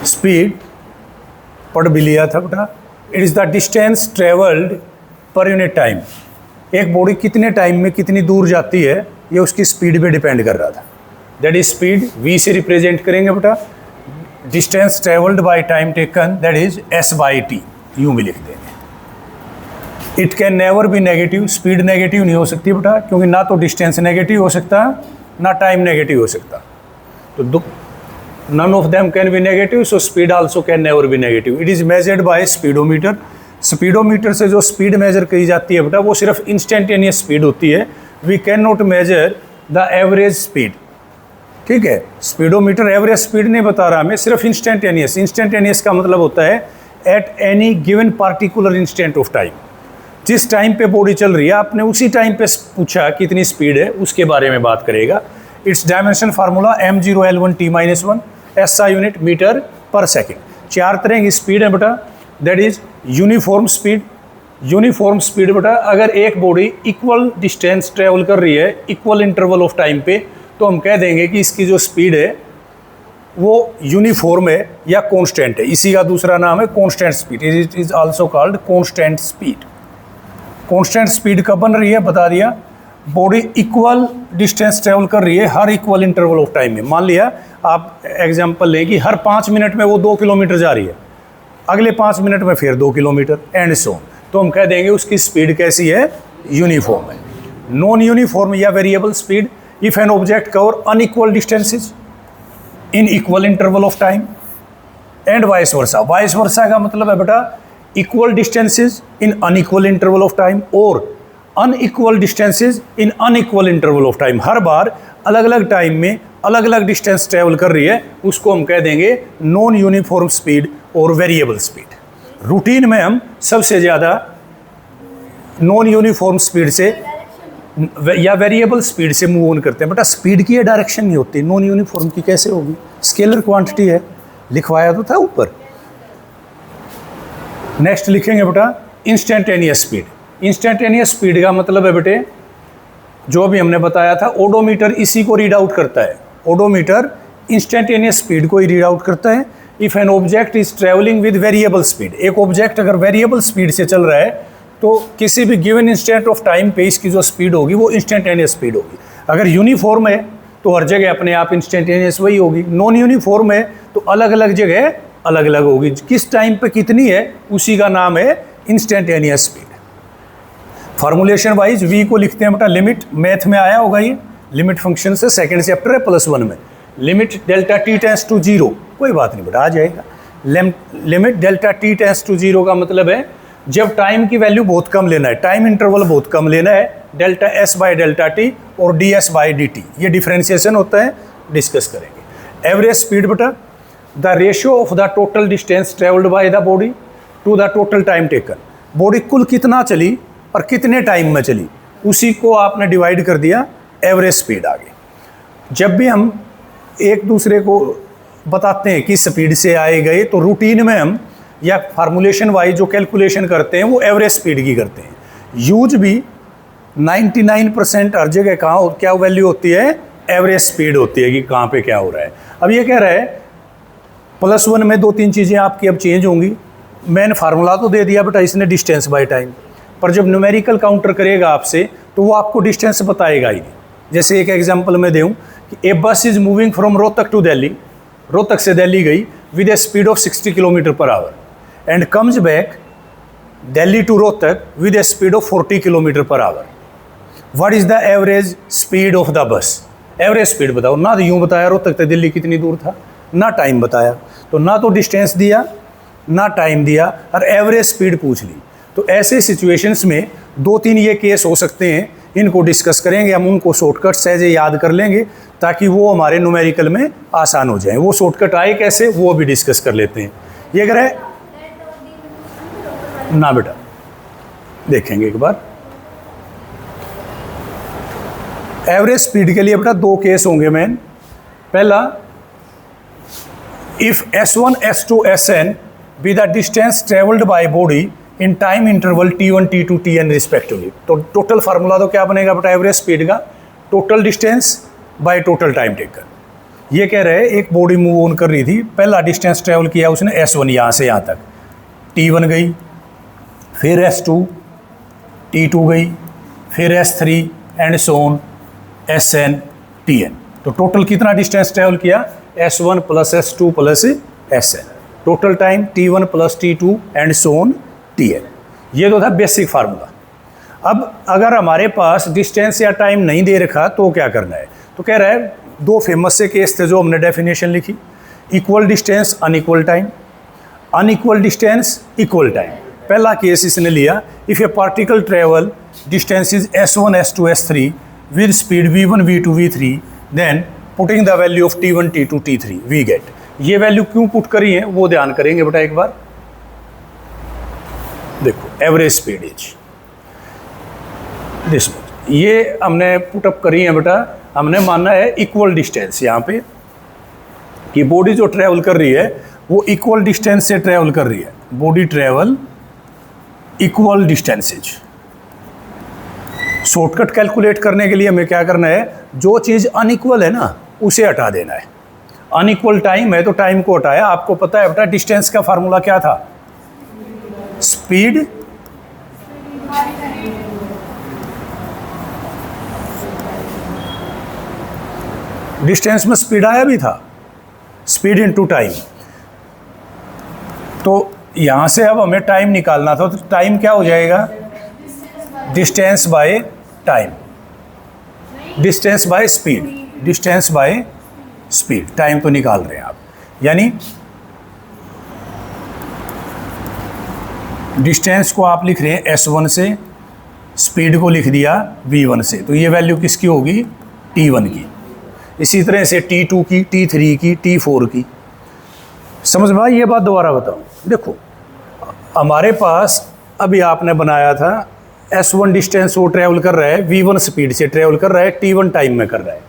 Speed पढ़ भी लिया था बेटा, it is the distance travelled per unit time. एक बॉडी कितने टाइम में कितनी दूर जाती है ये उसकी स्पीड पे डिपेंड कर रहा था। दैट इज स्पीड, वी से रिप्रेजेंट करेंगे बेटा distance travelled by time taken, that is S by T, यूँ भी लिख देंगे। It can never be negative, speed negative नहीं हो सकती बेटा, क्योंकि ना तो डिस्टेंस नेगेटिव हो सकता ना टाइम नेगेटिव हो सकता, तो none of them can be negative, so speed also can never be negative. It is measured by speedometer. Speedometer से जो स्पीड मेजर की जाती है बेटा वो सिर्फ इंस्टेंटेनियस स्पीड होती है, we can not measure the average speed. ठीक है, स्पीडोमीटर एवरेज स्पीड नहीं बता रहा हमें, सिर्फ इंस्टेंटेनियस। इंस्टेंटेनियस का मतलब होता है at any given particular instant of time, जिस टाइम पे बॉडी चल रही है आपने उसी टाइम पे पूछा कितनी स्पीड है उसके बारे में बात करेगा। It's dimension formula m0L1t-1, SI unit metre per second. 4 तरह की स्पीड है बेटा, that is uniform speed. Uniform speed बेटा अगर एक बॉडी इक्वल डिस्टेंस ट्रेवल कर रही है इक्वल इंटरवल ऑफ टाइम पे, तो हम कह देंगे कि इसकी जो स्पीड है वो यूनिफॉर्म है या कांस्टेंट है। इसी का दूसरा नाम है constant speed, it is also called constant speed. Constant speed कब बन रही है बता दिया, बॉडी इक्वल डिस्टेंस ट्रेवल कर रही है हर इक्वल इंटरवल ऑफ टाइम में। मान लिया आप एग्जांपल लें कि हर 5 मिनट में वो 2 किलोमीटर जा रही है, अगले 5 मिनट में फिर 2 किलोमीटर एंड सो ऑन, तो हम कह देंगे उसकी स्पीड कैसी है, यूनिफॉर्म है। नॉन यूनिफॉर्म या variable speed, if an object cover unequal distances in equal interval of time and vice versa. Vice versa का मतलब है बेटा equal distances in unequal interval of time और unequal distances in unequal interval of time. हर बार अलग अलग time में अलग अलग डिस्टेंस ट्रेवल कर रही है, उसको हम कह देंगे नॉन यूनिफॉर्म स्पीड और वेरिएबल स्पीड। रूटीन में हम सबसे ज़्यादा नॉन यूनिफॉर्म स्पीड से या वेरिएबल स्पीड से मूव ऑन करते हैं। बेटा स्पीड की डायरेक्शन नहीं होती, नॉन यूनिफॉर्म की कैसे होगी, स्केलर क्वांटिटी है, लिखवाया तो था ऊपर। नेक्स्ट लिखेंगे बेटा इंस्टेंटेनियस स्पीड। इंस्टेंटेनियस स्पीड का मतलब है बेटे जो अभी हमने बताया था, ओडोमीटर इसी को रीड आउट करता है। ओडोमीटर इंस्टेंटेनियस स्पीड को ही रीड आउट करता है। If an object is travelling with variable speed, एक ऑब्जेक्ट अगर वेरिएबल स्पीड से चल रहा है तो किसी भी गिवन इंस्टेंट ऑफ टाइम पे इसकी जो स्पीड होगी वो इंस्टेंटेनियस स्पीड होगी। अगर यूनिफॉर्म है तो हर जगह अपने आप इंस्टेंटेनियस वही होगी, नॉन यूनिफॉर्म है तो अलग अलग जगह अलग अलग होगी। किस टाइम पे कितनी है उसी का नाम है instantaneous speed. Formulation wise V को लिखते हैं बेटा लिमिट, मैथ में आया होगा ये, लिमिट फंक्शन से सेकंड चैप्टर है +1 में। Limit delta T tends to 0, कोई बात नहीं बेटा आ जाएगा। Limit delta T tends to 0 का मतलब है जब टाइम की वैल्यू बहुत कम लेना है, टाइम इंटरवल बहुत कम लेना है, delta S by delta T और D S by D T, ये डिफ्रेंसिएशन होता है, डिस्कस करेंगे। एवरेज स्पीड बेटा the ratio of the total distance travelled by the body to the total time taken. Body कुल कितना चली और कितने टाइम में चली उसी को आपने डिवाइड कर दिया एवरेज स्पीड आगे। जब भी हम एक दूसरे को बताते हैं कि स्पीड से आए गए तो रूटीन में हम या फार्मूलेशन वाइज जो कैलकुलेशन करते हैं वो एवरेज स्पीड की करते हैं। यूज भी 99% हर जगह कहाँ क्या वैल्यू होती है, एवरेज स्पीड होती है कि कहाँ पे क्या हो रहा है। अब ये कह रहा है +1 में 2-3 चीज़ें आपकी अब चेंज होंगी। मैंने फार्मूला तो दे दिया बेटा इसने डिस्टेंस बाय टाइम, पर जब न्यूमेरिकल काउंटर करेगा आपसे तो वो आपको डिस्टेंस बताएगा ही नहीं। जैसे एक एग्जांपल मैं दूं कि a bus is moving from Rohtak to Delhi, Rohtak से दिल्ली गई with a speed of 60 kilometre per hour and comes back Delhi to Rohtak with a speed of 40 kilometre per hour. What is the average speed of the bus? Average speed बताओ ना, तो यूँ बताया रोहतक से दिल्ली कितनी दूर था, ना टाइम बताया, तो ना तो डिस्टेंस दिया ना टाइम दिया और एवरेज स्पीड पूछ ली। तो ऐसे सिचुएशंस में 2-3 ये केस हो सकते हैं, इनको डिस्कस करेंगे हम, उनको शॉर्टकट सहजे याद कर लेंगे ताकि वो हमारे न्यूमेरिकल में आसान हो जाए। वो शॉर्टकट आए कैसे वो भी डिस्कस कर लेते हैं। ये अगर है ना बेटा देखेंगे एक बार। एवरेज स्पीड के लिए बेटा 2 केस होंगे मैन। पहला, if S1 S2 Sn be the distance travelled by body in time interval T1 T2 Tn respectively. तो टोटल फार्मूला तो क्या बनेगा बेटा एवरेज स्पीड का, total distance by total time taken. ये कह रहे हैं एक बॉडी मूव ऑन कर रही थी, पहला डिस्टेंस ट्रेवल किया उसने S1 यहाँ से यहाँ तक, T1 गई, फिर S2, T2 गई, फिर S3 and so on SN TN। तो टोटल कितना डिस्टेंस ट्रेवल किया? S1 plus S2 plus SN, total time T1 plus T2 and so on TN। ये तो था बेसिक फार्मूला। अब अगर हमारे पास डिस्टेंस या टाइम नहीं दे रखा तो क्या करना है? तो कह रहा है दो फेमस से केस थे जो हमने डेफिनेशन लिखी, equal distance unequal time, unequal distance equal time. पहला केस इसने लिया, if a particle travel distance is S1 S2 S3 with speed V1 V2 V3 then putting the value of T1 T2 T3 we get. ये value क्यों put करी है वो ध्यान करेंगे बेटा एक बार। देखो एवरेज स्पीड इज दिस, ये हमने पुटअप करी है बेटा, हमने माना है इक्वल डिस्टेंस यहाँ पे कि बॉडी जो ट्रैवल कर रही है वो इक्वल डिस्टेंस से ट्रैवल कर रही है, body travel equal distances. Shortcut calculate करने के लिए हमें क्या करना है, जो चीज़ अनइक्वल है ना उसे हटा देना है। अनइक्वल टाइम है तो टाइम को हटाया। आपको पता है बेटा डिस्टेंस का फार्मूला क्या था? स्पीड डिस्टेंस में स्पीड आया भी था, स्पीड इनटू टाइम। तो यहां से अब हमें टाइम निकालना था, तो टाइम क्या हो जाएगा? Distance by time, distance by speed, distance by speed. Time तो निकाल रहे हैं आप, यानी डिस्टेंस को आप लिख रहे हैं S1 से, स्पीड को लिख दिया V1 से, तो ये वैल्यू किसकी होगी? T1 की। इसी तरह से T2 की, T3 की, T4 की। समझ में आई ये बात? दोबारा बताऊं, देखो हमारे पास अभी आपने बनाया था S1 डिस्टेंस वो ट्रैवल कर रहा है V1 स्पीड से ट्रैवल कर रहा है, T1 टाइम में कर रहा है।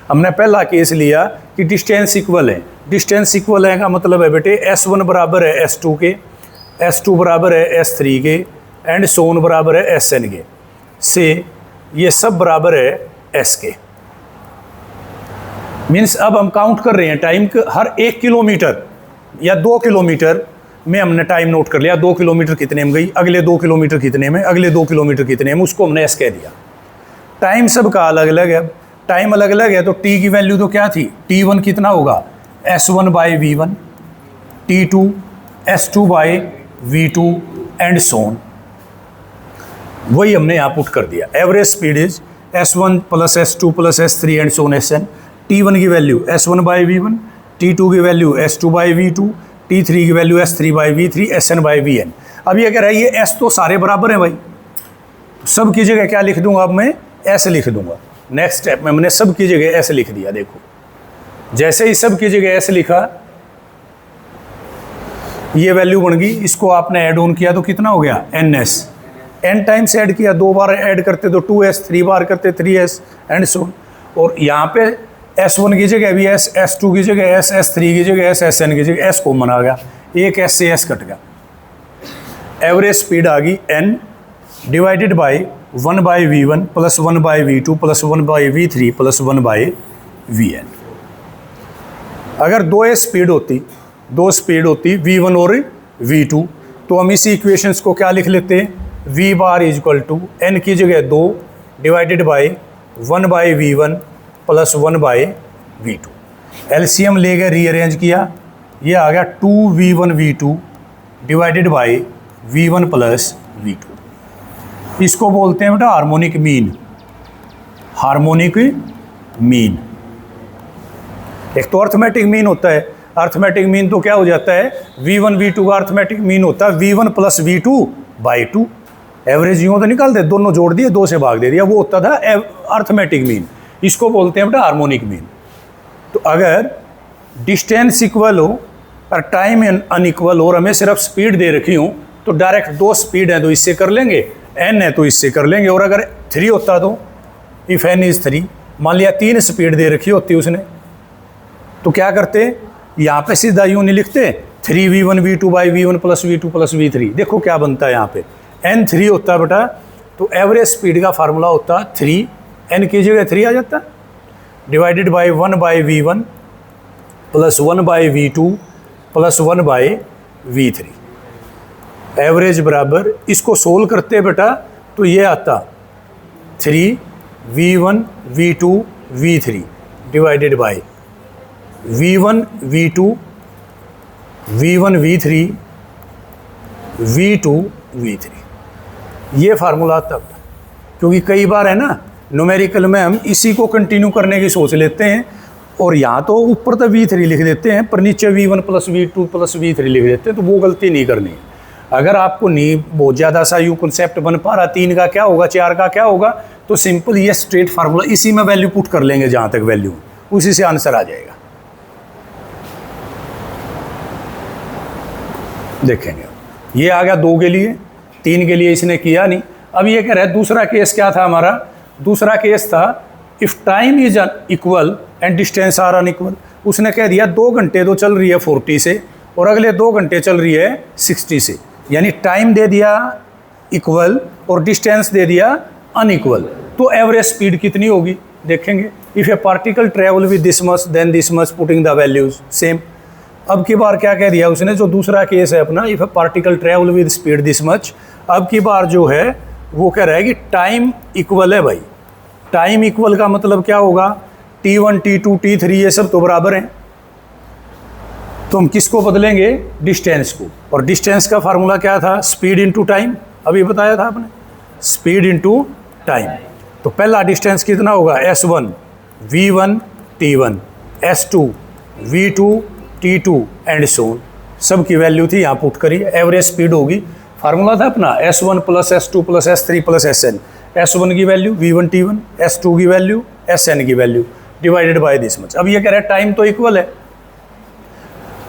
हमने पहला केस लिया कि डिस्टेंस इक्वल है। डिस्टेंस इक्वल है का मतलब है बेटे S1 बराबर है S2 के, S2 बराबर है S3 के एंड सोन बराबर है SN के, से ये सब बराबर है S के। मीन्स अब हम काउंट कर रहे हैं टाइम के, हर 1 किलोमीटर या 2 किलोमीटर में हमने टाइम नोट कर लिया। 2 किलोमीटर कितने में गई, अगले 2 किलोमीटर कितने में, अगले 2 किलोमीटर कितने में, उसको हमने S कह दिया। टाइम सबका अलग अलग है, टाइम अलग अलग है तो T की वैल्यू तो क्या थी? T1 कितना होगा? S1 by V1, T2 S2 by V2 and सोन। वही हमने यहाँ पुट कर दिया। Average speed is S1 plus S2 plus S3 and so on SN। T1 की value S1 by V1, T2 की value S2 by V2, T3 की value S3 by V3, SN by VN। अब ये कह रहा है ये S तो सारे बराबर हैं भाई, सब की जगह क्या लिख दूंगा? अब मैं S लिख दूंगा। नेक्स्ट स्टेप में मैंने सब की जगह S लिख दिया। देखो जैसे ही सब की जगह S लिखा, ये वैल्यू बन गई। इसको आपने ऐड ऑन किया तो कितना हो गया? NS। N टाइम्स ऐड किया, 2 बार ऐड करते तो 2S, 3 बार करते 3S एंड सो। और यहाँ पे S1 की जगह भी S, S2 की जगह S, S3 की जगह S, SN की जगह S कॉमन आ गया, एक S से S कट गया। एवरेज स्पीड आ गई N divided by 1 by V1 plus 1 by V2 plus 1 by V3 plus 1 by VN। अगर 2S स्पीड होती, 2 स्पीड होती V1 और V2, तो हम इसी इक्वेशंस को क्या लिख लेते हैं? V bar is equal to N की जगह 2 divided by 1 by V1 plus 1 by V2। LCM ले गए, रीअरेंज किया, ये आ गया 2V1 V2 divided by V1 plus V2। इसको बोलते हैं बेटा हार्मोनिक मीन। Harmonic mean. एक तो अर्थमेटिक मीन होता है। अर्थमेटिक मीन तो क्या हो जाता है? V1 V2 का अर्थमेटिक मीन होता है V1 plus V2 by 2। Average यूँ तो निकाल दे, दोनों जोड़ दिए, 2 से भाग दे दिया, वो होता था अर्थमेटिक मीन। इसको बोलते हैं बेटा हार्मोनिक मीन। तो अगर डिस्टेंस इक्वल हो और टाइम अनइक्वल हो और हमें सिर्फ स्पीड दे रखी हो, तो डायरेक्ट 2 स्पीड है तो इससे कर लेंगे, N है तो इससे कर लेंगे। और अगर 3 होता तो इफ N इज 3, मान लिया 3 स्पीड दे रखी होती उसने, तो क्या करते? यहाँ पे सीधा यूँ नहीं लिखते 3V1 V2 by V1 plus V2 plus V3। देखो क्या बनता है यहाँ पे, N 3 होता है बेटा, तो एवरेज स्पीड का फार्मूला होता है 3, N की जगह 3 आ जाता, divided by 1 by V1 plus 1 by V2 plus 1 by V3। Average बराबर, इसको सोल्व करते बेटा तो ये आता 3V1 V2 V3 divided by V1 V2 V1 V3 V2 V3। ये फार्मूला आता, क्योंकि कई बार है ना न्यूमेरिकल में हम इसी को कंटिन्यू करने की सोच लेते हैं और यहाँ तो ऊपर तो V3 लिख देते हैं पर नीचे V1 plus V2 plus V3 लिख देते हैं, तो वो गलती नहीं करनी है। अगर आपको नहीं बहुत ज़्यादा सा यूँ कंसेप्ट बन पा रहा 3 का क्या होगा 4 का क्या होगा, तो सिंपल ये स्ट्रेट फार्मूला इसी में वैल्यू पुट कर लेंगे, जहाँ तक वैल्यू उसी से आंसर आ जाएगा। देखेंगे ये आ गया 2 के लिए, 3 के लिए इसने किया नहीं। अब ये कह रहा है दूसरा केस क्या था हमारा, दूसरा केस था if time is equal and distance are unequal. उसने कह दिया 2 घंटे तो चल रही है 40 से और अगले 2 घंटे चल रही है 60 से, यानी टाइम दे दिया इक्वल और डिस्टेंस दे दिया अनइक्वल, तो एवरेज स्पीड कितनी होगी देखेंगे। If a particle travel with this much then this much putting the values same. अब की बार क्या कह दिया उसने, जो दूसरा केस है अपना, if a particle travel with speed this much, अब की बार जो है वो कह रहा है कि टाइम इक्वल है भाई। टाइम इक्वल का मतलब क्या होगा, T1 T2 T3 ये सब तो बराबर हैं, तो हम किसको बदलेंगे, डिस्टेंस को। और डिस्टेंस का फार्मूला क्या था, स्पीड इनटू टाइम, अभी बताया था आपने, स्पीड इनटू टाइम। तो पहला डिस्टेंस कितना होगा, S1 V1 T1 S2 V2 T2 and सोन, सब की वैल्यू थी यहाँ पुट करी। एवरेज स्पीड होगी, फार्मूला था अपना S1 plus S2 plus S3 plus Sn। S1 की वैल्यू V1 T1, S2 की वैल्यू Sn की value divided by this much. अब ये कह रहा है टाइम तो इक्वल है,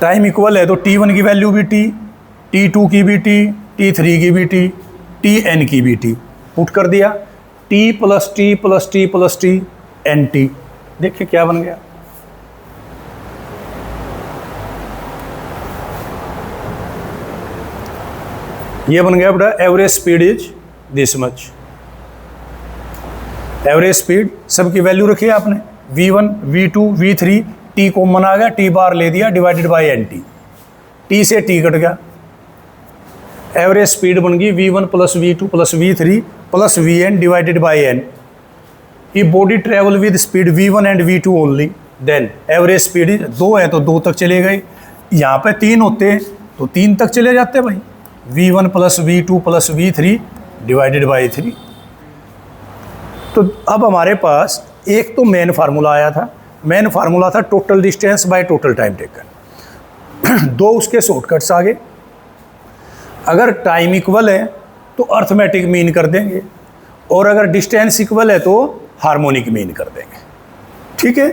टाइम इक्वल है तो T1 की वैल्यू भी T, T2 की भी T, T3 की भी T, Tn की भी T पुट कर दिया। T plus T plus T plus T NT, देखिए क्या बन गया, ये बन गया बेटा average speed is this much. Average speed सबकी वैल्यू रखी है आपने, V1 V2 V3, T common आ गया, T बार ले दिया डिवाइडेड बाय NT, T से T कट गया, एवरेज स्पीड बन गई V1 plus V2 plus V3 plus Vn divided by N। ये body travel with speed V1 and V2 only, then average speed 2 है तो 2 तक चले गए, यहाँ पे 3 होते हैं तो 3 तक चले जाते भाई, V1 plus V2 plus V3 divided by 3। तो अब हमारे पास एक तो मेन फार्मूला आया था, मेन फार्मूला था total distance by total time taken. 2 उसके शॉर्टकट्स आ गए, अगर टाइम इक्वल है तो अर्थमेटिक मीन कर देंगे और अगर डिस्टेंस इक्वल है तो हार्मोनिक मीन कर देंगे, ठीक है।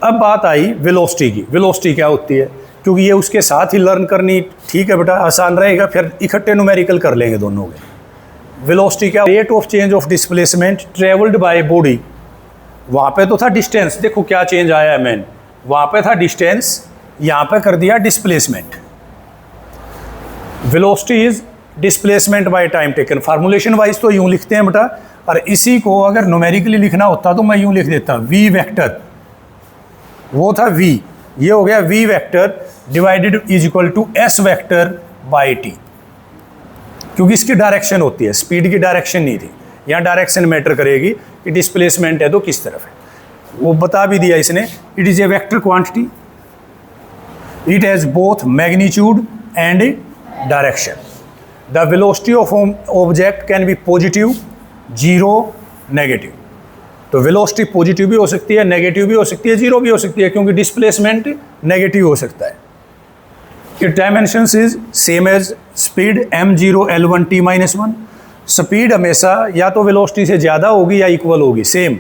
अब बात आई वेलोसिटी की, वेलोसिटी क्या होती है, क्योंकि ये उसके साथ ही लर्न करनी, ठीक है बेटा आसान रहेगा, फिर इकट्ठे न्यूमेरिकल कर लेंगे दोनों के। वेलोसिटी क्या, rate of change of displacement travelled by body. वहाँ पे तो था डिस्टेंस, देखो क्या चेंज आया है मैन, वहाँ पे था डिस्टेंस, यहाँ पे कर दिया displacement. Velocity is displacement by time taken, formulation wise तो यूँ लिखते हैं बेटा, और इसी को अगर न्यूमेरिकली लिखना होता तो मैं यूँ लिख देता v वेक्टर, वो था v, ये हो गया v vector divided is equal to s vector by t, क्योंकि इसकी डायरेक्शन होती है, स्पीड की डायरेक्शन नहीं थी, यहाँ डायरेक्शन मैटर करेगी कि डिस्प्लेसमेंट है तो किस तरफ है, वो बता भी दिया इसने। It is a vector quantity, it has both magnitude and direction. The velocity of object can be positive, zero, negative. तो वेलोसिटी पॉजिटिव भी हो सकती है, नेगेटिव भी हो सकती है, जीरो भी हो सकती है, क्योंकि डिस्प्लेसमेंट नेगेटिव हो सकता है। It dimensions is same as speed m0 L1 t-1। Speed हमेशा या तो वेलोसिटी से ज़्यादा होगी या इक्वल होगी, सेम।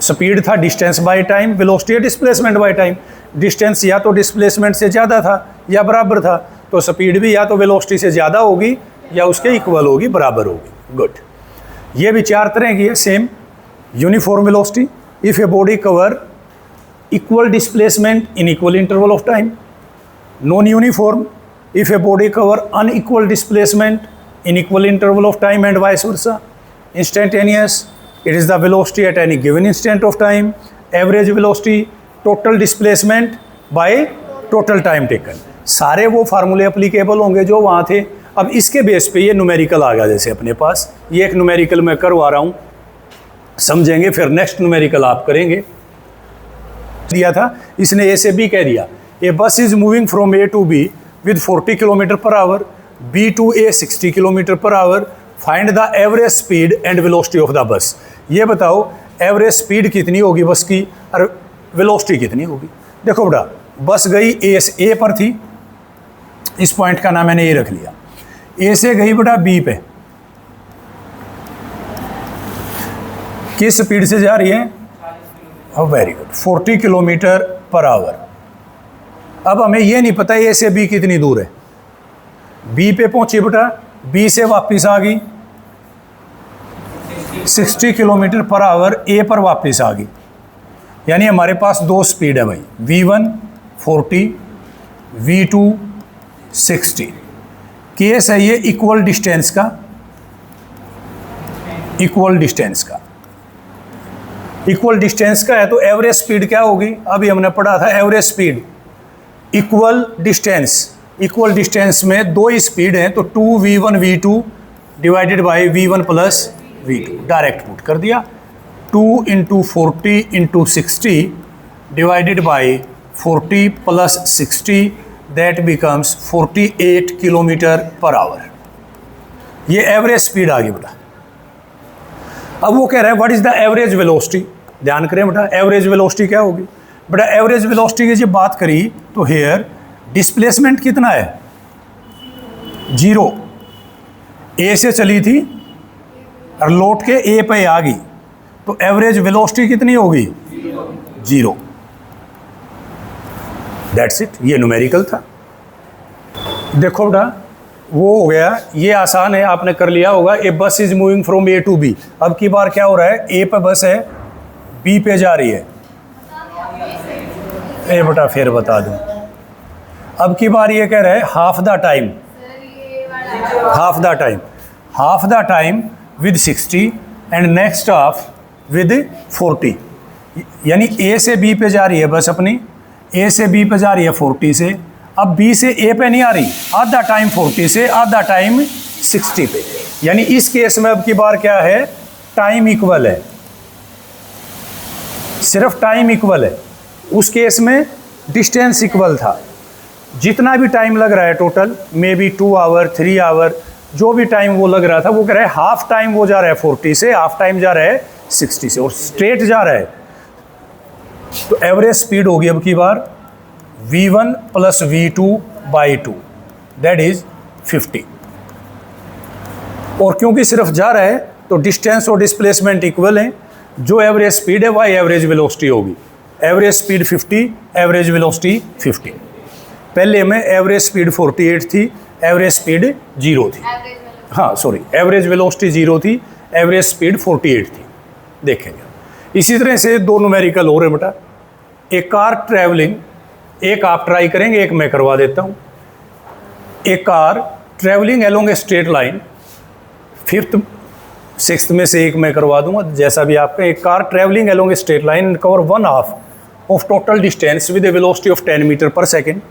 स्पीड था डिस्टेंस बाय टाइम, वेलोसिटी है डिस्प्लेसमेंट बाय टाइम। डिस्टेंस या तो डिस्प्लेसमेंट से ज़्यादा था या बराबर था, तो स्पीड भी या तो वेलोसिटी से ज़्यादा होगी या उसके इक्वल होगी, बराबर होगी। गुड, ये भी 4 तरह की है same. Uniform velocity, if a body cover equal displacement in equal interval of time. Non uniform, if a body cover unequal displacement in equal interval of time and vice versa. Instantaneous, it is the velocity at any given instant of time. Average velocity, total displacement by total time taken. सारे वो फार्मूले applicable होंगे जो वहाँ थे। अब इसके base पे ये न्यूमेरिकल आ गया, जैसे अपने पास ये एक न्यूमेरिकल मैं करवा रहा हूँ, समझेंगे, फिर नेक्स्ट न्यूमेरिकल आप करेंगे। दिया था इसने ए से बी कह दिया, a bus is moving from A to B with 40 kilometre per hour, B to A 60 kilometre per hour, find the average speed and velocity of the bus. ये बताओ एवरेज स्पीड कितनी होगी बस की और वेलोसिटी कितनी होगी। देखो बेटा, बस गई ए पर थी, इस पॉइंट का नाम मैंने ये रख लिया, ए से गई बेटा बी पे, किस स्पीड से जा रही है? Very good, 40 kilometre per our. अब हमें ये नहीं पता ए से बी कितनी दूर है। बी पे पहुंची बेटा, बी से वापस आ गई 60 किलोमीटर पर आवर, ए पर वापस आ गई। यानी हमारे पास दो स्पीड है भाई, V1 40, V2 60। केस है ये इक्वल डिस्टेंस का, इक्वल डिस्टेंस का, इक्वल डिस्टेंस का है तो एवरेज स्पीड क्या होगी? अभी हमने पढ़ा था average speed equal distance. Equal distance में दो ही स्पीड हैं तो 2v1 v2 divided by v1 plus v2, direct put कर दिया। 2 into 40 into 60 divided by 40 plus 60, that becomes 48 kilometre per our. ये एवरेज स्पीड आ गई बेटा। अब वो कह रहा है what is the average velocity. ध्यान करें बेटा, एवरेज वेलोसिटी क्या होगी? बेटा एवरेज वेलोसिटी की जब बात करी तो हेयर डिस्प्लेसमेंट कितना है? 0। ए से चली थी और लौट के ए पे आ गई तो एवरेज वेलोसिटी कितनी होगी? 0। दैट्स इट, ये न्यूमेरिकल था। देखो बेटा वो हो गया, ये आसान है, आपने कर लिया होगा। A bus is moving from A to B. अब की बार क्या हो रहा है? ए पे बस है, बी पे जा रही है। ए बेटा फिर बता दूं, अब की बार ये कह रहा है half the time, half the time, half the time with 60 and next half with 40। यानी ए से बी पे जा रही है बस अपनी, ए से बी पे जा रही है 40 से, अब बी से ए पे नहीं आ रही, आधा टाइम 40 से आधा टाइम 60 पे। यानी इस केस में अब की बार क्या है? टाइम इक्वल है, सिर्फ टाइम इक्वल है। उस केस में डिस्टेंस इक्वल था। जितना भी टाइम लग रहा है total, may be 2 hour 3 hour, जो भी टाइम वो लग रहा था, वो कह रहा है हाफ टाइम वो जा रहा है 40 से, हाफ टाइम जा रहा है 60 से, और स्ट्रेट जा रहा है। तो एवरेज स्पीड होगी अब की बार v1 plus v2 by 2, that is 50। और क्योंकि सिर्फ जा रहा है तो डिस्टेंस और डिस्प्लेसमेंट इक्वल हैं, जो एवरेज स्पीड है वही एवरेज वेलोसिटी होगी। Average speed 50, average velocity 50। पहले में एवरेज स्पीड 48 थी, एवरेज स्पीड 0 थी, हाँ सॉरी, एवरेज वेलोसिटी 0 थी, एवरेज स्पीड 48 थी। देखेंगे इसी तरह से दो न्यूमेरिकल हो रहे बेटा। एक कार ट्रैवलिंग, एक आप ट्राई करेंगे, एक मैं करवा देता हूँ। एक कार ट्रैवलिंग अलोंग ए स्ट्रेट लाइन, 5th 6th में से एक मैं करवा दूंगा, जैसा भी आपका। एक car travelling along A straight line and cover 1/2 of total distance with a velocity of 10 meter per second.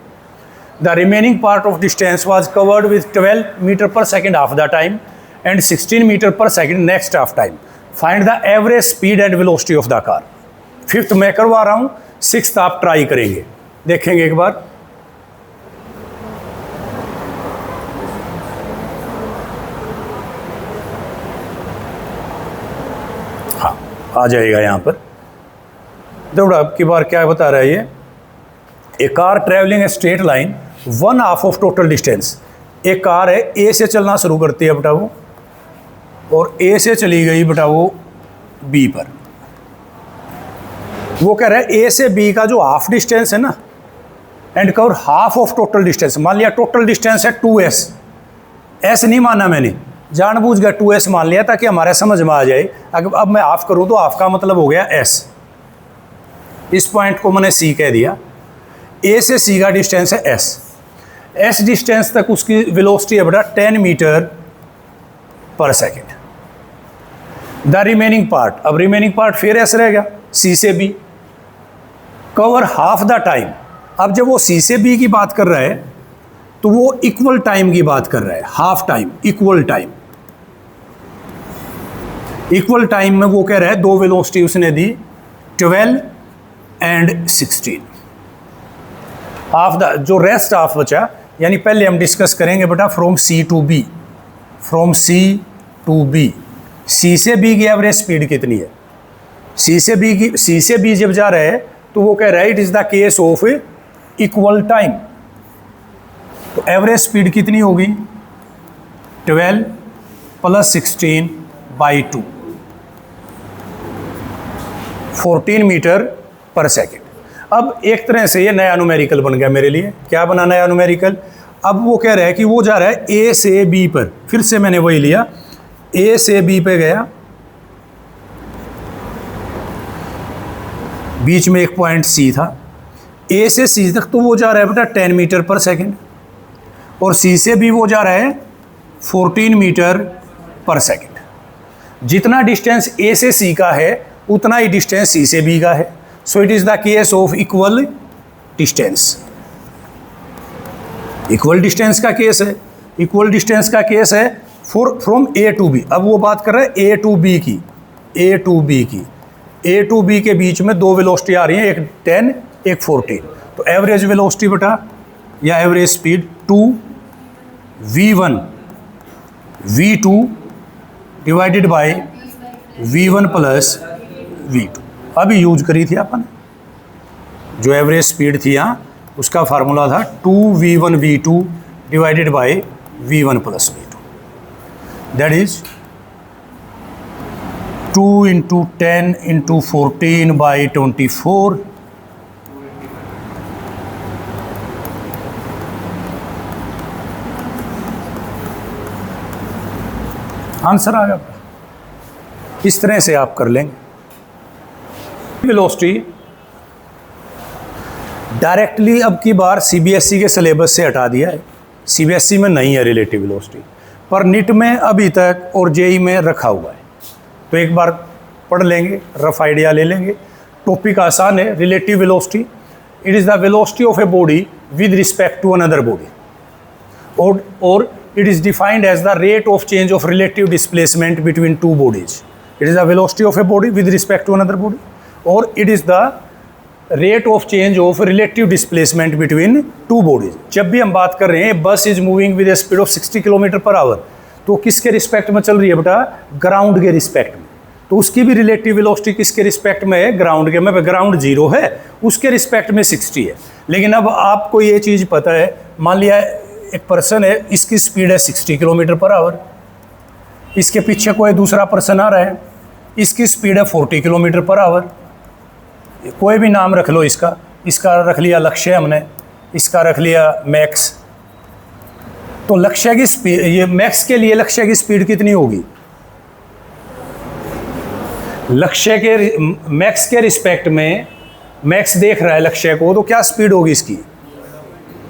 The remaining part of distance was covered with 12 meter per second half the time and 16 meter per second next half time. Find the average speed and velocity of the car. 5th मैं करवा रहा हूँ, 6th आप try करेंगे। देखेंगे एक बार। हाँ आ जाएगा यहाँ पर। देखो अब की बार क्या बता रहा है ये? A car travelling a straight line 1/2 of total distance. एक कार है, ए से चलना शुरू करती है बेटा वो, और ए से चली गई बेटा वो बी पर। वो कह रहा है ए से बी का जो हाफ डिस्टेंस है ना, and cover half of total distance. मान लिया टोटल डिस्टेंस है 2s, एस नहीं माना मैंने, जानबूझ कर 2s मान लिया ताकि हमारे समझ में आ जाए। अगर अब मैं हाफ करूँ तो हाफ का मतलब हो गया s। इस पॉइंट को मैंने c कह दिया। a से c का डिस्टेंस है s डिस्टेंस तक उसकी वेलोसिटी है बेटा 10 metre per second. The remaining part, अब रिमेनिंग पार्ट फिर s रहेगा c से b। Cover half the time. अब जब वो सी से बी की बात कर रहा है तो वो इक्वल टाइम की बात कर रहा है, half time, equal time. Equal time में वो कह रहा है दो वेलोसिटी उसने दी 12 एंड 16। हाफ द जो रेस्ट हाफ बचा, यानी पहले हम डिस्कस करेंगे बेटा from C to B, from C to B. C से बी की एवरेज स्पीड कितनी है? सी से बी जब जा रहा है तो वो कह रहा है it is the case of equal time. तो एवरेज स्पीड कितनी होगी? 12 plus 16 by 2, 14 metre per second. अब एक तरह से ये नया न्यूमेरिकल बन गया मेरे लिए। क्या बना नया न्यूमेरिकल? अब वो कह रहा है कि वो जा रहा है ए से बी पर। फिर से मैंने वही लिया, ए से बी पे गया, बीच में एक पॉइंट सी था। ए से सी तक तो वो जा रहा है बेटा 10 मीटर पर सेकेंड, और सी से बी वो जा रहा है 14 मीटर पर सेकेंड। जितना डिस्टेंस ए से सी का है उतना ही डिस्टेंस सी से बी का है। So it is the case of equal distance. Equal distance का केस है, इक्वल डिस्टेंस का केस है फ्रॉम ए टू बी। अब वो बात कर रहे हैं ए टू बी की, ए टू बी की। ए टू बी के बीच में दो वेलोसिटी आ रही हैं, एक 10 एक 14। तो एवरेज वेलोसिटी बेटा या average speed 2v1 v2 divided by v1 plus v2। अभी यूज करी थी अपन, जो एवरेज स्पीड थी यहाँ उसका फार्मूला था 2v1 v2 divided by v1 plus v2। That is 2 into 10 into 14 by 24। Answer आ गया। इस तरह से आप कर लेंगे। वेलोसिटी डायरेक्टली अब की बार सीबीएसई के सिलेबस से हटा दिया है, सीबीएसई में नहीं है रिलेटिव वेलोसिटी, पर निट में अभी तक और जेई में रखा हुआ है। तो एक बार पढ़ लेंगे, रफ आइडिया ले लेंगे। टॉपिक आसान है। Relative velocity, it is the velocity of a body with respect to another body, और it is defined as the rate of change of relative displacement between two bodies. It is the velocity of a body with respect to another body, or it is the rate of change of relative displacement between two bodies. जब भी हम बात कर रहे हैं बस is moving with a speed of 60 kilometre per our, तो किसके रिस्पेक्ट में चल रही है बेटा? ग्राउंड के रिस्पेक्ट में। तो उसकी भी रिलेटिव वेलोसिटी किसके रिस्पेक्ट में है? ग्राउंड के में। ग्राउंड 0 है, उसके रिस्पेक्ट में 60 है। लेकिन अब आपको ये चीज़ पता है, मान लिया एक पर्सन है, इसकी स्पीड है 60 किलोमीटर पर आवर, इसके पीछे कोई दूसरा पर्सन आ रहा है, इसकी स्पीड है 40 किलोमीटर पर आवर। कोई भी नाम रख लो इसका, इसका रख लिया लक्ष्य हमने, इसका रख लिया मैक्स। तो लक्ष्य की स्पीड, ये मैक्स के लिए लक्ष्य की स्पीड कितनी होगी? लक्ष्य के मैक्स के रिस्पेक्ट में मैक्स देख रहा है लक्ष्य को, तो क्या स्पीड होगी इसकी?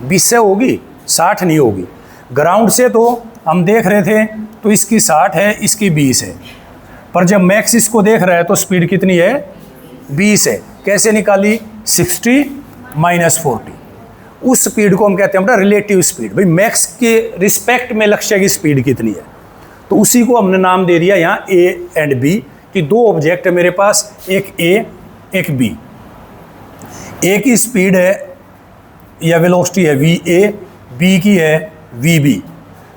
20 से होगी, 60 नहीं होगी। ग्राउंड से तो हम देख रहे थे तो इसकी 60 है, इसकी 20 है, पर जब मैक्स इसको देख रहा है तो स्पीड कितनी है? 20 है। कैसे निकाली? 60 माइनस 40। उस स्पीड को हम कहते हैं बेटा रिलेटिव स्पीड। भाई मैक्स के रिस्पेक्ट में लक्ष्य की स्पीड कितनी है, तो उसी को हमने नाम दे दिया यहाँ ए एंड बी, कि दो ऑब्जेक्ट है मेरे पास, एक ए एक बी। ए की स्पीड है या वेलोसिटी है वी ए, बी की है वी बी।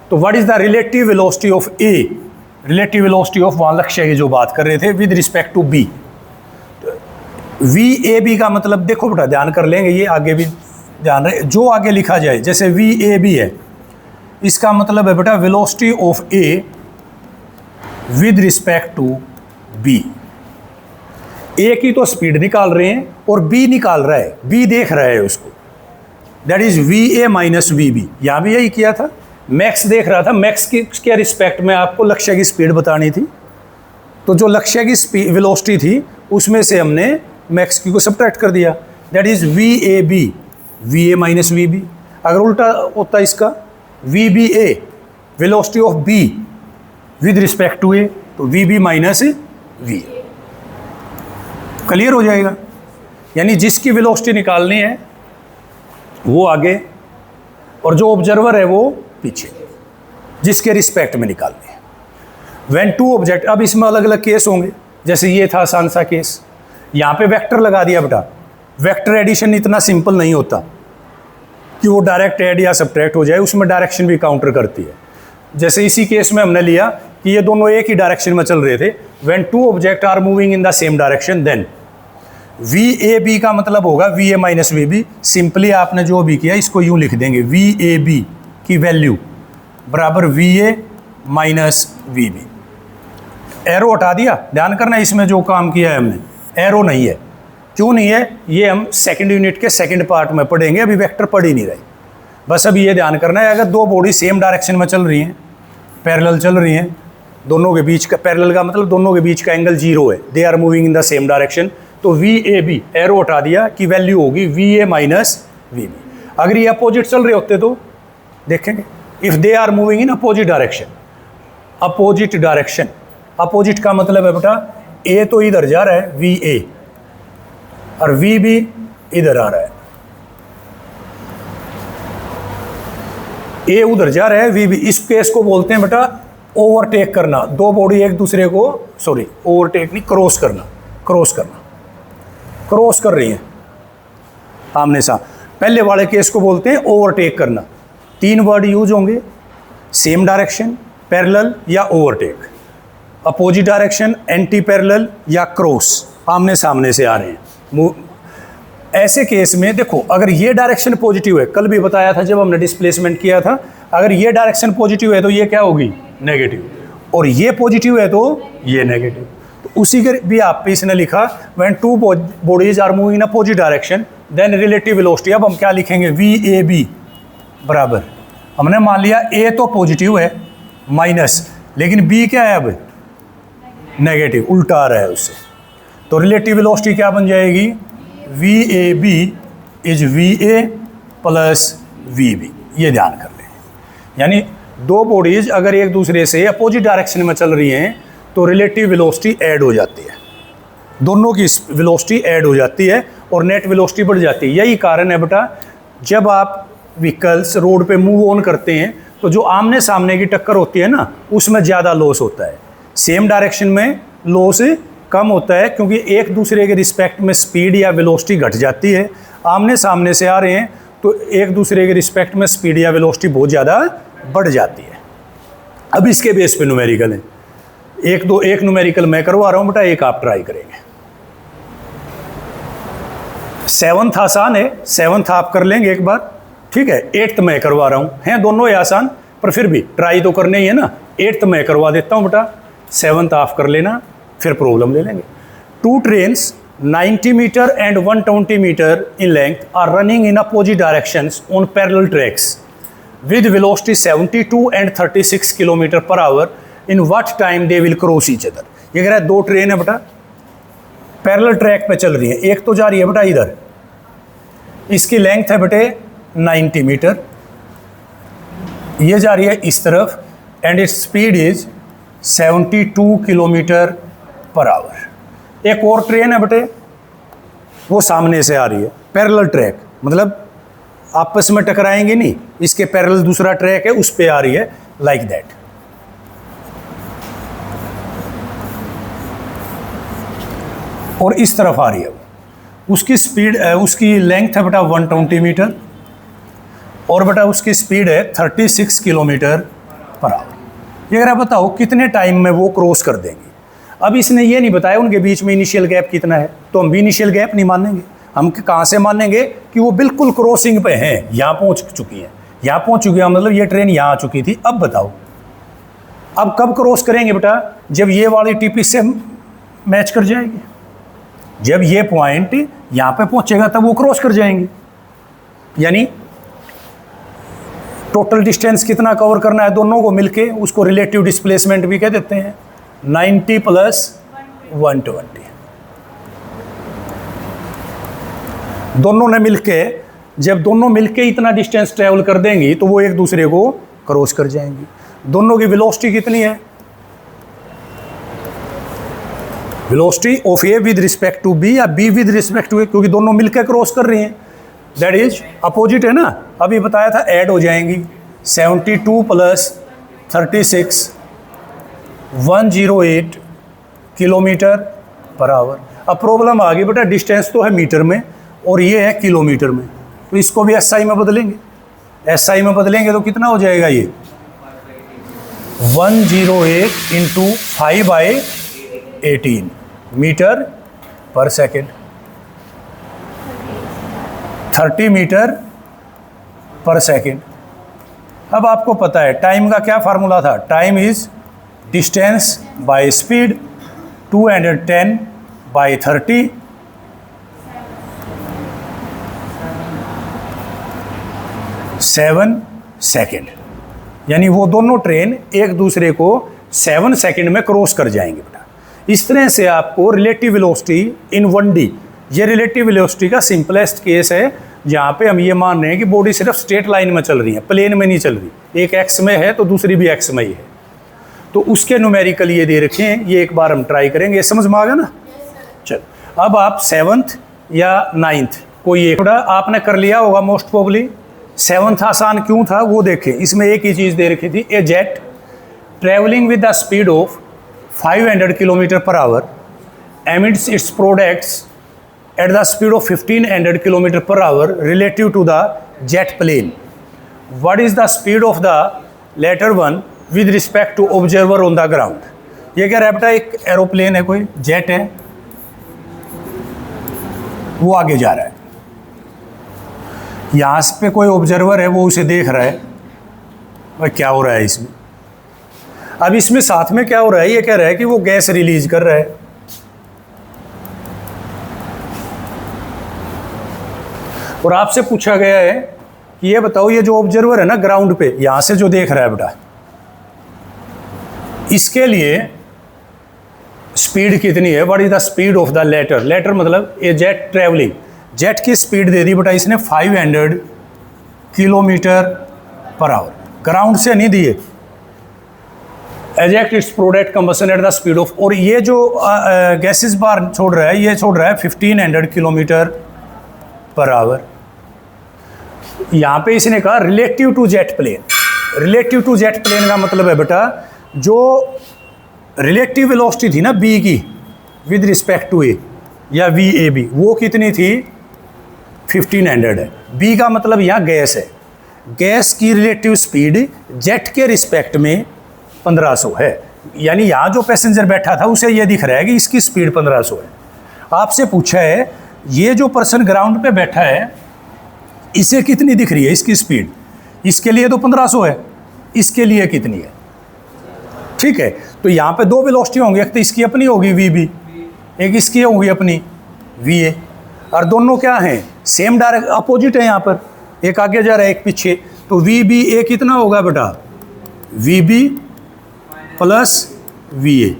तो what is the relative velocity of A? Relative velocity of वहाँ लक्ष्य की जो बात कर रहे थे with respect to B. V A B का मतलब देखो बेटा, ध्यान कर लेंगे, ये आगे भी ध्यान रहे, जो आगे लिखा जाए जैसे वी ए बी है, इसका मतलब है बेटा velocity of A with respect to B. A की तो स्पीड निकाल रहे हैं और बी निकाल रहा है, बी देख रहा है उसको, that is V A minus V B. यहाँ भी यही किया था, मैक्स देख रहा था, मैक्स के रिस्पेक्ट में आपको लक्ष्य की स्पीड बतानी थी, तो जो लक्ष्य की स्पीड वेलोसिटी थी उसमें से हमने मैक्स की को सब्ट्रैक्ट कर दिया, that is V A B, V A minus V B. अगर उल्टा होता इसका, V B A velocity of B with respect to A, तो V B minus V. Clear हो जाएगा। यानी जिसकी वेलोसिटी निकालनी है वो आगे और जो ऑब्जर्वर है वो पीछे, जिसके रिस्पेक्ट में निकालनी है। व्हेन टू ऑब्जेक्ट, अब इसमें अलग अलग केस होंगे, जैसे ये था आसान सा केस, यहाँ पे वेक्टर लगा दिया बेटा। वेक्टर एडिशन इतना सिंपल नहीं होता कि वो डायरेक्ट ऐड या सब्ट्रैक्ट हो जाए, उसमें डायरेक्शन भी काउंटर करती है। जैसे इसी केस में हमने लिया कि ये दोनों एक ही डायरेक्शन में चल रहे थे। When two object are moving in the same direction then V A B का मतलब होगा V A minus V B. Simply आपने जो भी किया इसको यूँ लिख देंगे, वी ए बी की वैल्यू बराबर V A minus V B. Arrow हटा दिया, ध्यान करना इसमें जो काम किया है हमने, एरो नहीं है। क्यों नहीं है, ये हम सेकंड यूनिट के सेकंड पार्ट में पढ़ेंगे, अभी वेक्टर पढ़ ही नहीं रहे। बस अभी ये ध्यान करना है, अगर दो बॉडी सेम डायरेक्शन में चल रही हैं, पैरेलल चल रही हैं, दोनों के बीच का, पैरेलल का मतलब दोनों के बीच का एंगल 0 है, they are moving in the same direction, तो वी ए बी एरो हटा दिया की वैल्यू होगी V A minus V B. अगर ये अपोजिट चल रहे होते तो देखेंगे, if they are moving in opposite direction, opposite direction, opposite का मतलब है बेटा ए तो इधर जा रहा है वी ए और वी भी इधर आ रहा है, ए उधर जा रहा है वी भी। इस केस को बोलते हैं बेटा ओवरटेक करना, दो बॉडी एक दूसरे को, सॉरी ओवरटेक नहीं, क्रॉस करना, क्रॉस करना, क्रॉस कर रही हैं आमने सामने। पहले वाले केस को बोलते हैं ओवरटेक करना। तीन वर्ड यूज होंगे, सेम डायरेक्शन, पैरेलल या overtake, opposite direction, anti parallel या क्रॉस, आमने सामने से आ रहे हैं। ऐसे केस में देखो, अगर ये डायरेक्शन पॉजिटिव है, कल भी बताया था जब हमने डिस्प्लेसमेंट किया था, अगर ये डायरेक्शन पॉजिटिव है तो ये क्या होगी, नेगेटिव, और ये पॉजिटिव है तो ये नेगेटिव। तो उसी के भी आप पे इसने लिखा when two bodies are moving in opposite direction then relative velocity. अब हम क्या लिखेंगे, वी ए बी बराबर, हमने मान लिया ए तो पॉजिटिव है माइनस, लेकिन बी क्या है अब, नेगेटिव, उल्टा आ रहा है उससे, तो रिलेटिव वेलोसिटी क्या बन जाएगी, V A B is V A plus V B. ये ध्यान कर लें, यानी दो बॉडीज अगर एक दूसरे से अपोजिट डायरेक्शन में चल रही हैं तो रिलेटिव वेलोसिटी ऐड हो जाती है, दोनों की वेलोसिटी ऐड हो जाती है और नेट वेलोसिटी बढ़ जाती है। यही कारण है बेटा, जब आप व्हीकल्स रोड पे मूव ऑन करते हैं तो जो आमने सामने की टक्कर होती है ना, उसमें ज़्यादा लॉस होता है, सेम डायरेक्शन में लॉस कम होता है, क्योंकि एक दूसरे के रिस्पेक्ट में स्पीड या वेलोसिटी घट जाती है। आमने सामने से आ रहे हैं तो एक दूसरे के रिस्पेक्ट में स्पीड या वेलोसिटी बहुत ज़्यादा बढ़ जाती है। अब इसके बेस पे न्यूमेरिकल है, एक न्यूमेरिकल मैं करवा रहा हूँ बेटा, एक आप ट्राई करेंगे। सेवन्थ आसान है, सेवन्थ आप कर लेंगे एक बार, ठीक है। एट्थ मैं करवा रहा हूँ, हैं दोनों ही आसान, पर फिर भी ट्राई तो करने ही है ना। एट्थ मैं करवा देता हूँ बेटा, सेवन्थ आप कर लेना, फिर प्रॉब्लम ले लेंगे। Two trains 90 metre and 120 metre in length are running in opposite directions on parallel tracks with velocity 72 and 36 kilometre per hour, in what time they will cross each other. ये कह रहा है दो ट्रेन है बेटा, parallel track पे चल रही है, एक तो जा रही है बेटा इधर, इसकी लेंथ है बेटे 90 मीटर, ये जा रही है इस तरफ and its speed is 72 kilometre per our. एक और ट्रेन है बेटे, वो सामने से आ रही है, पैरेलल ट्रैक, मतलब आपस में टकराएंगे नहीं, इसके पैरेलल दूसरा ट्रैक है, उस पे आ रही है, लाइक दैट। और इस तरफ आ रही है, उसकी स्पीड, उसकी लेंथ है बेटा 120 मीटर और बेटा उसकी स्पीड है 36 किलोमीटर पर आवर। ये अगर आप बताओ कितने टाइम में वो क्रॉस कर देंगे। अब इसने ये नहीं बताया उनके बीच में इनिशियल गैप कितना है, तो हम भी इनिशियल गैप नहीं मानेंगे। हम कहाँ से मानेंगे कि वो बिल्कुल क्रॉसिंग पे हैं, यहाँ पहुँच चुकी हैं, यहाँ पहुँच चुकी है, मतलब ये ट्रेन यहाँ आ चुकी थी। अब बताओ अब कब क्रॉस करेंगे बेटा, जब ये वाली टीपी से मैच कर जाएगी, जब ये पॉइंट यहाँ पे पहुँचेगा तब वो क्रॉस कर जाएंगे। यानी टोटल डिस्टेंस कितना कवर करना है दोनों को मिलके, उसको रिलेटिव डिस्प्लेसमेंट भी कह देते हैं, 90 प्लस 120। दोनों ने मिलके, जब दोनों मिलके इतना डिस्टेंस ट्रैवल कर देंगी तो वो एक दूसरे को क्रॉस कर जाएंगी। दोनों की वेलोसिटी कितनी है, velocity of A with respect to B या B with respect to A, क्योंकि दोनों मिलकर क्रॉस कर रही हैं, दैट इज अपोजिट है ना। अभी बताया था ऐड हो जाएंगी 72 प्लस 36 108 किलोमीटर पर आवर। अब प्रॉब्लम आ गई बेटा, डिस्टेंस तो है मीटर में और ये है किलोमीटर में, तो इसको भी एसआई में बदलेंगे। एसआई में बदलेंगे तो कितना हो जाएगा ये 108 into 5/18 metre per second, 30 metre per second. अब आपको पता है टाइम का क्या फार्मूला था, time is distance by speed 210/30 7 second, यानी वो दोनों ट्रेन एक दूसरे को 7 सेकेंड में क्रॉस कर जाएंगे बेटा। इस तरह से आपको रिलेटिव वेलोसिटी इन 1D, ये रिलेटिव वेलोसिटी का सिंपलेस्ट केस है जहाँ पे हम ये मान रहे हैं कि बॉडी सिर्फ स्ट्रेट लाइन में चल रही है, प्लेन में नहीं चल रही। एक एक्स में है तो दूसरी भी एक्स में ही है, तो उसके न्यूमेरिकल ये दे रखे हैं, ये एक बार हम ट्राई करेंगे। समझ में आ गया ना। चल अब आप 7th या 9th कोई एक आपने कर लिया होगा मोस्ट प्रोबेबली। 7th आसान क्यों था वो देखें, इसमें एक ही चीज़ दे रखी थी, a jet travelling with the speed of 500 kilometre per hour emits its products at the speed of 1500 km per hour relative to the jet plane. What is the speed of the latter one with respect to observer on the ground? ये क्या रहा बेटा, एक aeroplane है, कोई jet है, वो आगे जा रहा है, यहाँ पे कोई ऑब्जर्वर है, वो उसे देख रहा है भाई क्या हो रहा है इसमें। अब इसमें साथ में क्या हो रहा है, ये कह रहा है कि वो गैस रिलीज कर रहा है। और आपसे पूछा गया है कि ये बताओ, ये जो ऑब्जर्वर है ना ग्राउंड पे, यहां से जो देख रहा है बेटा, इसके लिए स्पीड कितनी है, what is the speed of the latter. Latter मतलब ये जेट ट्रेवलिंग, जेट की स्पीड दे दी बेटा इसने 500 किलोमीटर पर आवर, ग्राउंड से नहीं दिए। Exact it's product combustion at the speed of, और ये जो गैसेस बार छोड़ रहा है, ये छोड़ रहा है 1500 किलोमीटर पर आवर। यहाँ पे इसने कहा relative to jet plane. Relative to jet plane का मतलब है बेटा, जो रिलेटिव वेलोसिटी थी ना बी की विद रिस्पेक्ट टू ए या वी ए बी, वो कितनी थी 1500 है। बी का मतलब यहाँ गैस है, गैस की रिलेटिव स्पीड जेट के रिस्पेक्ट में 1500 है, यानी यहाँ जो पैसेंजर बैठा था उसे ये दिख रहा है कि इसकी स्पीड 1500 है। आपसे पूछा है ये जो पर्सन ग्राउंड पे बैठा है इसे कितनी दिख रही है इसकी स्पीड, इसके लिए तो 1500 है, इसके लिए कितनी है। ठीक है, तो यहाँ पे दो वेलोसिटी होंगी, एक तो इसकी अपनी होगी वी बी, एक इसकी होगी अपनी वी ए, और दोनों क्या हैं सेम डायरेक्ट अपोजिट है। यहाँ पर एक आगे जा रहा है एक पीछे, तो वी बी ए कितना होगा बेटा, V B plus V A,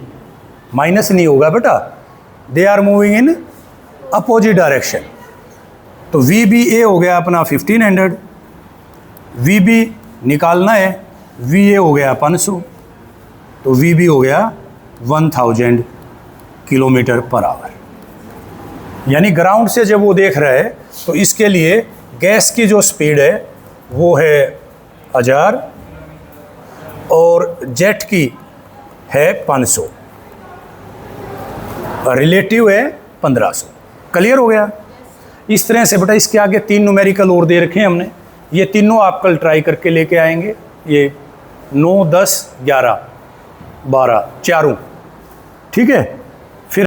minus नहीं होगा बेटा, they are moving in opposite direction. तो वी बी ए हो गया अपना 1500, वी बी निकालना है, वी ए हो गया 500, तो वी बी हो गया 1000 किलोमीटर पर आवर। यानी ग्राउंड से जब वो देख रहा है तो इसके लिए गैस की जो स्पीड है वो है 1000 और जेट की है 500, रिलेटिव है 1500। क्लियर हो गया। इस तरह से बेटा इसके आगे 3 न्यूमेरिकल और दे रखे हैं हमने, ये तीनों आप कल ट्राई करके लेके आएंगे। ये 9, 10, 11, 12 चारों, ठीक है।